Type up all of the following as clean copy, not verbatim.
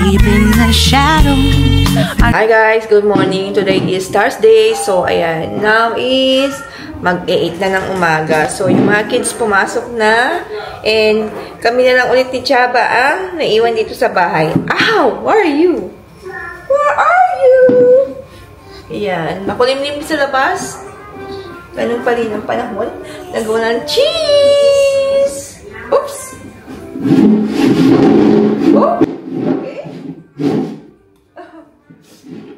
deep in the shadows. Hi guys, good morning. Today is Thursday. So ayan, now is mag-8 na ng umaga. So yung mga kids pumasok na and kami na lang ulit ni Chaba ang naiwan dito sa bahay. Ow! Where are you? Where are you? Ayan, makulimlim sa labas. Ganun pa rin ang panahon. Nagawa ng cheese! Oops! Oh! Okay.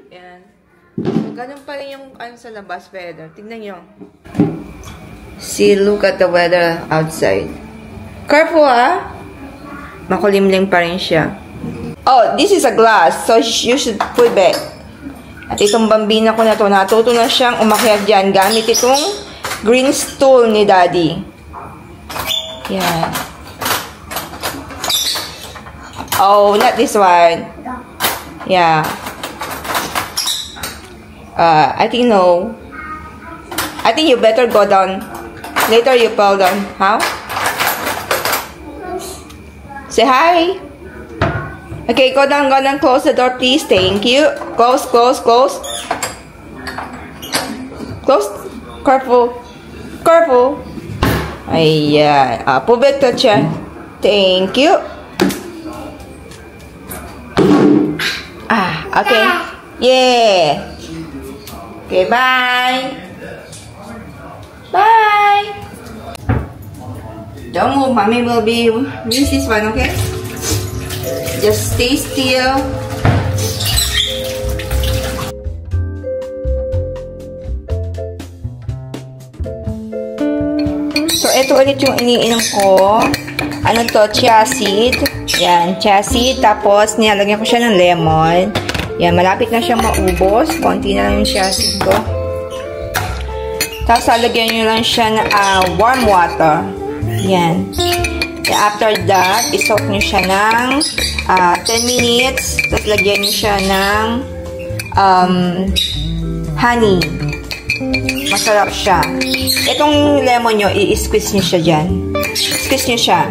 Ayan. Ganun pa rin yung ano sa labas weather. Tignan nyo. See, look at the weather outside. Careful, ah! Makulimlim pa rin siya. Oh, this is a glass. So, you should put back. At itong bambina ko na to, natuto na siyang umakyat dyan gamit itong green stool ni Daddy. Yan. Oh, not this one. Yeah. I think no. I think you better go down. Later you fall down. How? Say hi. Okay, go down, close the door, please. Thank you. Close, close, close. Close. Careful. Careful. Ayan. Pull back the chair. Thank you. Okay. Yeah. Okay, bye. Bye. Don't move. Mommy will be use this one, okay? Just stay still. So, ito ulit yung iniinom ko. Ano to? Chia seed. Yan, chia seed. Tapos, nilalagyan ko siya ng lemon. Yan, malapit na siyang maubos. Konti na lang yung chia seed ko. Tapos, lalagyan nyo lang siya ng warm water. Yan. After that, isoak nyo siya ng 10 minutes. Tapos lagyan nyo siya ng honey. Masarap siya. Itong lemon nyo, i-squeeze nyo siya dyan. Squeeze nyo siya.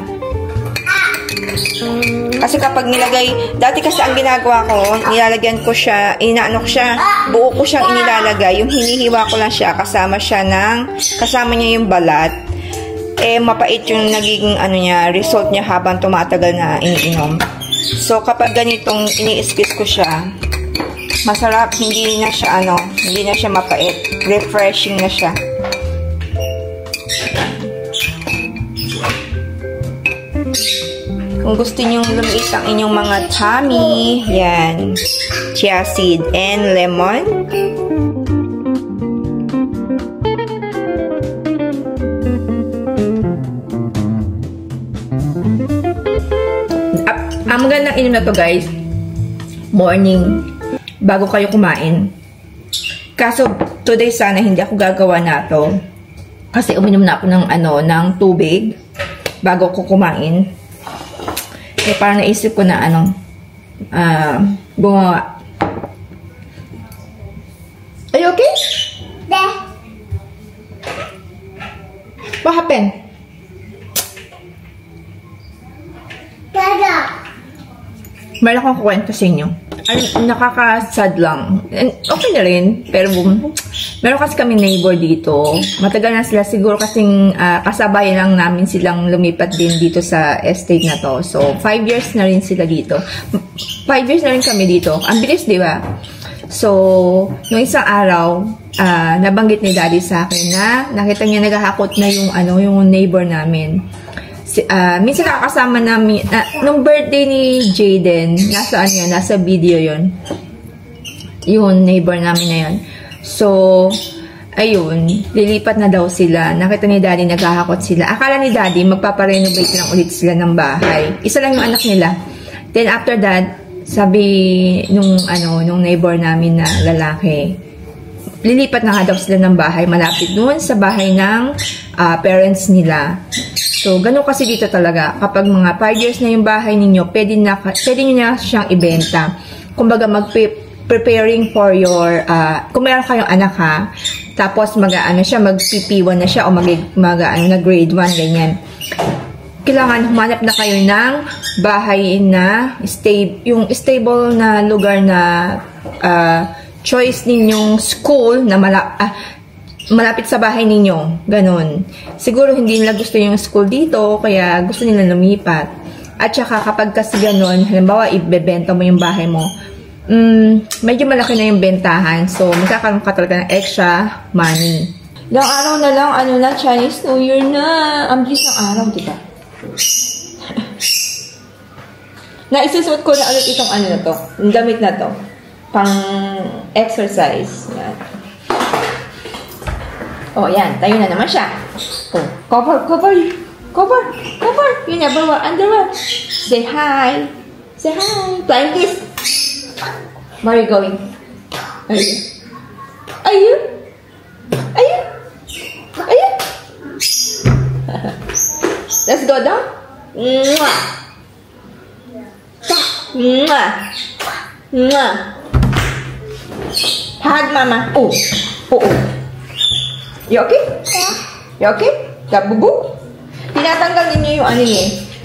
Kasi kapag nilagay, dati kasi ang ginagawa ko, nilalagyan ko siya, inaano ko siya, buo ko siyang inilalagay. Yung hinihiwa ko lang siya, kasama niya yung balat. Mapait yung nagiging result niya habang tumatagal na iniinom. So, kapag ganitong ini-squeeze ko siya, masarap, hindi na siya mapait. Refreshing na siya. Kung gusto nyo lumiit ang inyong mga tummy, yan, chia seed and lemon. Ang magandang inom na to guys, morning, bago kayo kumain. Kaso, today sana hindi ako gagawa na to. Kasi uminom na ako ng tubig bago ko kumain. Parang naisip ko na gumawa. Are you okay? What happened? Meron akong kukwento sa inyo. Nakaka-sad lang. Okay na rin. Pero meron kasi kami neighbor dito. Matagal na sila siguro kasing kasabayan lang namin silang lumipat din dito sa estate na to. So, 5 years na rin sila dito. 5 years na rin kami dito. Ang bilis, di ba? So, nung isang araw, nabanggit ni Daddy sa akin na nakita niya naghahakot na yung neighbor namin. Minsan nakakasama namin, nung birthday ni Jaden, nasa video yon, yung neighbor namin na yun. So, ayun, lilipat na daw sila. Nakita ni Daddy, naghahakot sila. Akala ni Daddy, magpaparenovate lang ulit sila ng bahay. Isa lang yung anak nila. Then after that, sabi nung neighbor namin na lalaki, lilipat na nga daw sila ng bahay, malapit doon sa bahay ng parents nila. So, ganun kasi dito talaga. Kapag mga 5 years na yung bahay ninyo, pwede nyo na siyang ibenta. Kumbaga, preparing for your, kung meron kayong anak ha, tapos mag-PP1 na siya o na grade 1, ganyan. kailangan humanap na kayo ng bahay na yung stable na lugar na choice ninyong school na malapit sa bahay ninyo. Ganon. Siguro hindi nila gusto yung school dito, kaya gusto nila lumipat. At saka kapag kasi ganon, halimbawa ibebenta mo yung bahay mo, medyo malaki na yung bentahan. So, magkakaroon ka talaga ng extra money. Ilang araw na lang, Chinese New Year na. Ang bilis ng araw, diba? Naisusuot ko na ulit itong na to. Yung damit na to. Pang exercise. Yan. Oh, yan. Tayo na naman siya. Oh, cover. You never wear underwear. Say hi. Flying kiss. Where are you going? Are you? Let's go down. Mwah. Mwah. Mwah. Hug mama. Oh. You okay? You okay? Gabubu? Tinatanggal ninyo yung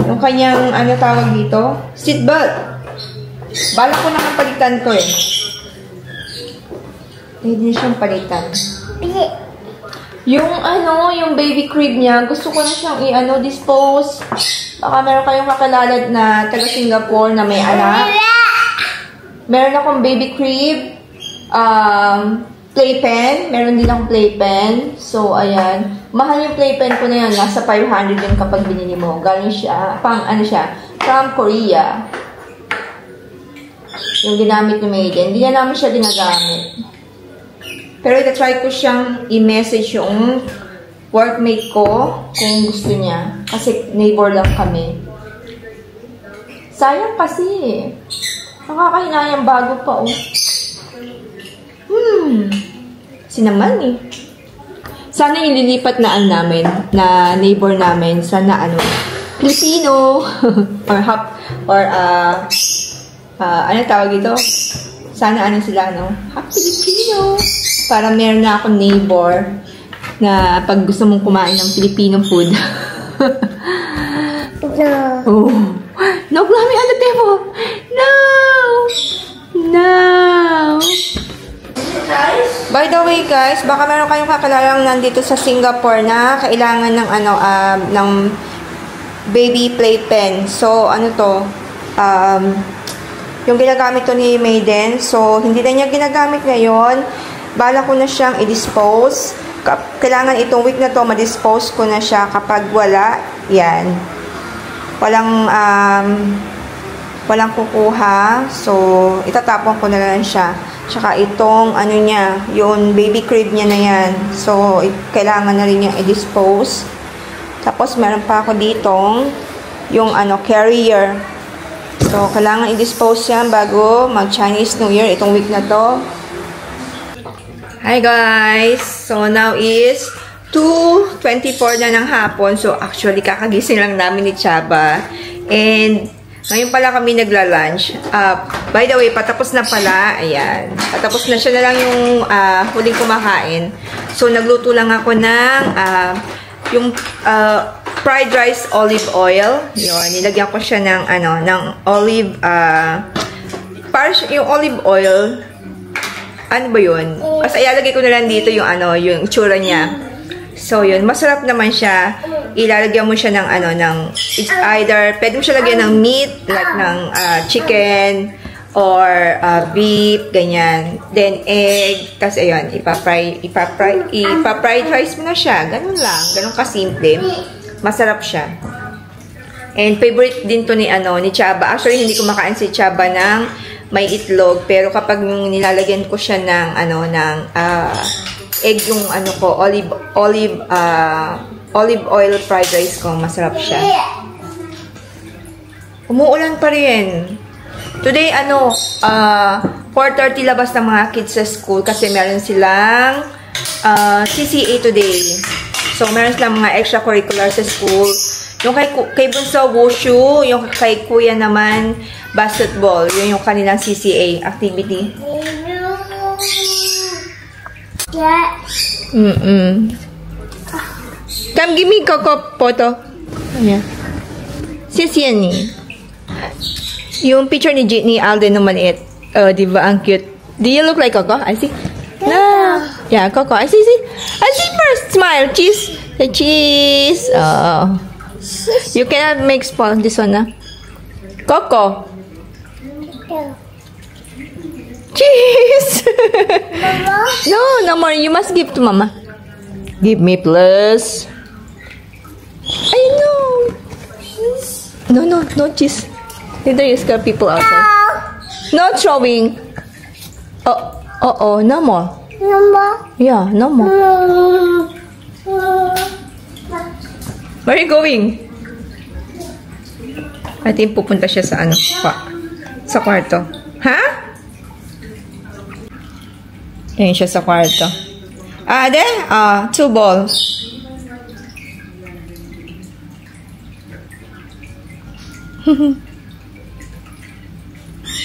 yung kanyang tawag dito? Seatbelt. Balak ko naman palitan ko eh. Pwede na siyang palitan. Yung baby crib niya, gusto ko na siyang dispose. Baka meron kayong kakilala na taga Singapore na may anak. Meron akong baby crib, playpen. Meron din akong playpen. So, ayan. Mahal yung playpen ko na yan. Nasa 500 din kapag binili mo. Galing siya, from Korea. Yung ginamit ni Maiden. Hindi na namin siya ginagamit. Pero ita-try ko siyang i-message yung workmate ko kung gusto niya. Kasi neighbor lang kami. Sayang kasi. Nakakahinayang bago pa oh. Sinaman eh. Sana yung lilipat na namin, na neighbor namin, sana Filipino. or ano tawag dito? Sana sila, Filipino. Para meron na akong neighbor na pag gusto mong kumain ng Filipino food. Oh. No climbing on the table. No. By the way guys, baka meron kayong kakilalang nandito sa Singapore na kailangan ng ng baby playpen. So yung ginagamit to ni Maiden. So hindi na niya ginagamit ngayon. Bala ko na siyang i-dispose. Kailangan itong week na to ma-dispose ko na siya kapag wala. Yan. Walang kukuha. So, itatapon ko na lang siya. Tsaka itong, yung baby crib niya na yan. So, kailangan na rin niya i-dispose. Tapos, meron pa ako ditong, yung carrier. So, kailangan i-dispose yan bago mag-Chinese New Year. Itong week na to. Hi guys! So, now is 2:24 na ng hapon. So, actually, kakagising lang namin ni Chaba. And, ngayon pala kami nagla-lunch. By the way, patapos na pala. Ayan. Patapos na siya na lang yung huling kumakain. So, nagluto lang ako ng yung fried rice olive oil. Yun. Nilagyan ko siya ng, ng olive, yung olive oil. Ano ba yun? Kasi ilalagay ko na lang dito yung yung itsura niya. So, yun. Masarap naman siya. Ilalagyan mo siya ng it's either, pwede mo siya lagyan ng meat, like ng chicken, or beef, ganyan. Then, egg. Tapos, ayun, ipa-fried rice mo na siya. Ganun lang. Ganun kasimple. Masarap siya. And, favorite din to ni Chaba. Actually, hindi kumakain si Chaba ng may itlog, pero kapag nilalagyan ko siya ng egg yung olive oil fried rice ko, masarap siya. Umuulan pa rin. Today 4:30 labas ng mga kids sa school kasi meron silang CCA today. So meron silang mga extracurricular sa school. Yung kay Bunso, wushu. Yung kay Kuya naman, basketball. Yun yung kanilang CCA activity. Come, give me Coco photo. Ayan. Siya ni. Yung picture ni Alden na maliit. Oh, di ba? Ang cute. Do you look like Coco? I see. No. Yeah, Coco. I see. I see first. Smile. Cheese. The cheese. Oh. You cannot make spoil this one, na. Coco. Cheese. No more. You must give to Mama. Give me, plus. I know. No cheese. Later you scare people outside. No throwing. Oh, no more. No more. Yeah, no more. Where are you going? I think pupunta siya sa ano pa. Sa kwarto. Ha? Ayun siya sa kwarto. There? 2 balls.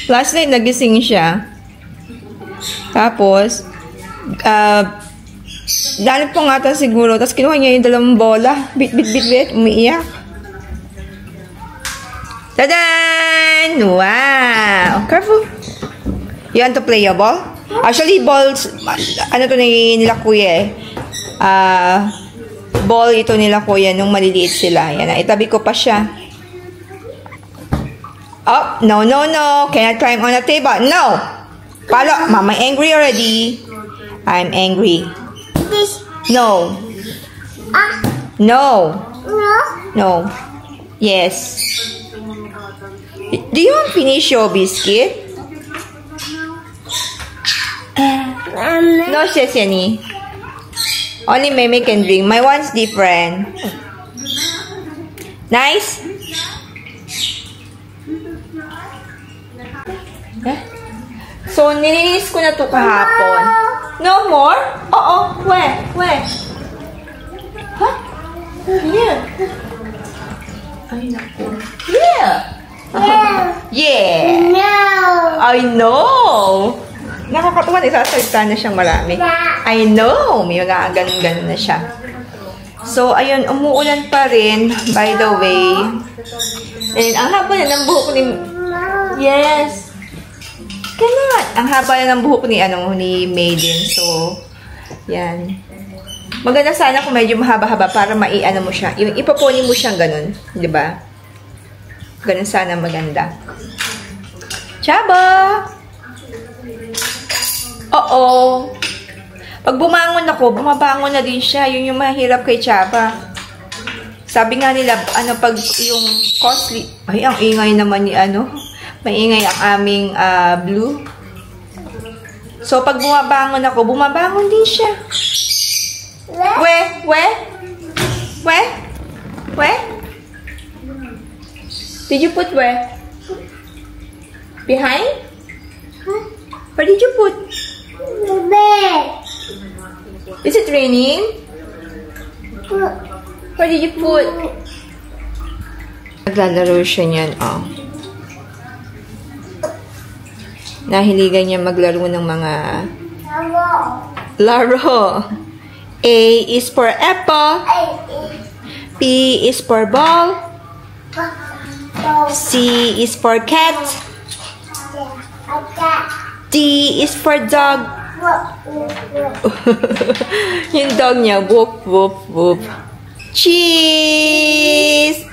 Last night, nagising siya. Tapos, dali po nga ata siguro. Tapos, kinuha niya yung 2 bola. Bit, umiiyak. Tadan! Wow! Careful! You want to play your ball? Actually, balls, ano to nila kuya ball ito nila kuya nung maliliit sila. Yan, itabi ko pa siya. Oh, no. Cannot climb on the table. No! Palo, Mama angry already. I'm angry. This. No. No. No. Yes. Do you want to finish your biscuit? No, Sheseni. Only Meme can drink. My one's different. Nice? So, nilinis ko na to kahapon. No more? Oo. Where? Huh? Here. Ay, naku. Here. Yeah. No. I know. Nakakatuwa, isasalita na siyang marami. I know. May mga ganun na siya. So, ayun, umuulan pa rin, by the way. And ang haba na ng buhok ni... Yes. Cannot. Ang haba na ng buhok ni Maiden. So, yan. Maganda sana kung medyo mahaba-haba para maiano mo siya. Ipaponi mo siyang ganun. Diba? Ganun sana maganda. Chaba! Oo. Pag bumangon ako, bumabangon na din siya. Yun yung mahirap kay Chaba. Sabi nga nila, pag yung costly... Ay, ang ingay naman ni maingay ang aming Blue. So, pag bumabangon ako, bumabangon din siya. Where? Did you put where? Behind? Where did you put? The bed. Is it raining? Where did you put? Naglalaro siya niyan, oh. Nahiligan niya maglaro ng mga laro. A is for apple. P is for ball. C is for cat. D is for dog. Yung dog niya, whoop, whoop, whoop. Cheese!